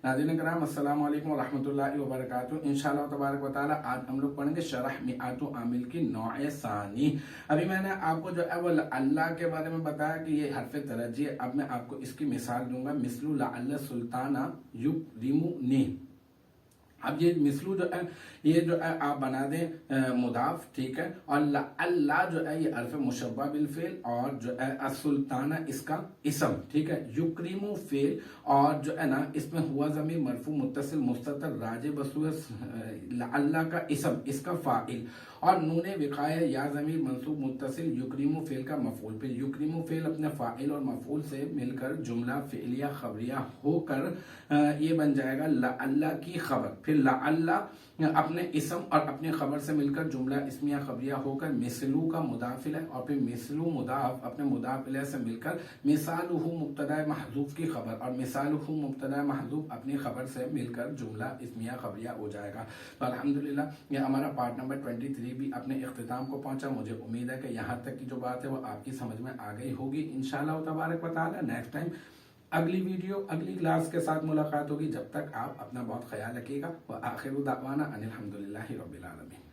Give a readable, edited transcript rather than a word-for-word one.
नाज़रीन कराम अस्सलाम वालेकुम व रहमतुल्लाहि व बरकातहू। इंशाअल्लाह तबारक व तआला आज हम लोग पढ़ेंगे शरह मिआतु आमिल की नौए सानी। अभी मैंने आपको जो है वो अल्लाह के बारे में बताया कि ये हरफ तरजी है। अब मैं आपको इसकी मिसाल दूंगा, मिसलु लअल्ल सुल्ताना युकरिमुनी। अब ये मिसलू जो है ये जो है आप बना दें मुदाफ, ठीक है, और अल्लाह जो है ये अल्फ मुशब्बा बिल फेल और जो है असुल्ताना इसका इसम, ठीक है, युक्रीमु फेल और जो है ना इसमें हुआ ज़मीर मरफू मुत्तसिल मुस्ततर राजे बसू अल्लाह का इसम इसका फाइल और नूने विकाया या ज़मीर मंसूब मुत्तसिल युक्रीमु फेल का मफूल। फिर युक्रीमु फेल अपने फाइल और मफूल से मिलकर जुमला फ़िलिया खबरिया होकर ये बन जाएगा अल्लाह की खबर। फिर अल्लाह अपने इसम और अपने खबर से मिलकर जुमला इस्मिया खबरिया होकर मिसलू का मुदाफिल है और फिर मिसलू मुदाफ अपने मुदाफिल से मिलकर मिसालुहु मुब्तदा महजूफ की खबर और मिसालुहु मुब्तदा महजूफ अपनी खबर से मिलकर जुमला इस्मिया खबरिया हो जाएगा। तो अल्हम्दुलिल्लाह ये हमारा पार्ट नंबर 23 भी अपने इख्तिताम को पहुंचा। मुझे उम्मीद है कि यहाँ तक की जो बात है वो आपकी समझ में आ गई होगी। इंशाअल्लाह तबारक व तआला नेक्स्ट टाइम अगली वीडियो अगली क्लास के साथ मुलाकात होगी। जब तक आप अपना बहुत ख्याल रखिएगा। व आखिरु दावाना अनिल हम्दुलिल्लाहि रब्बिल आलमीन।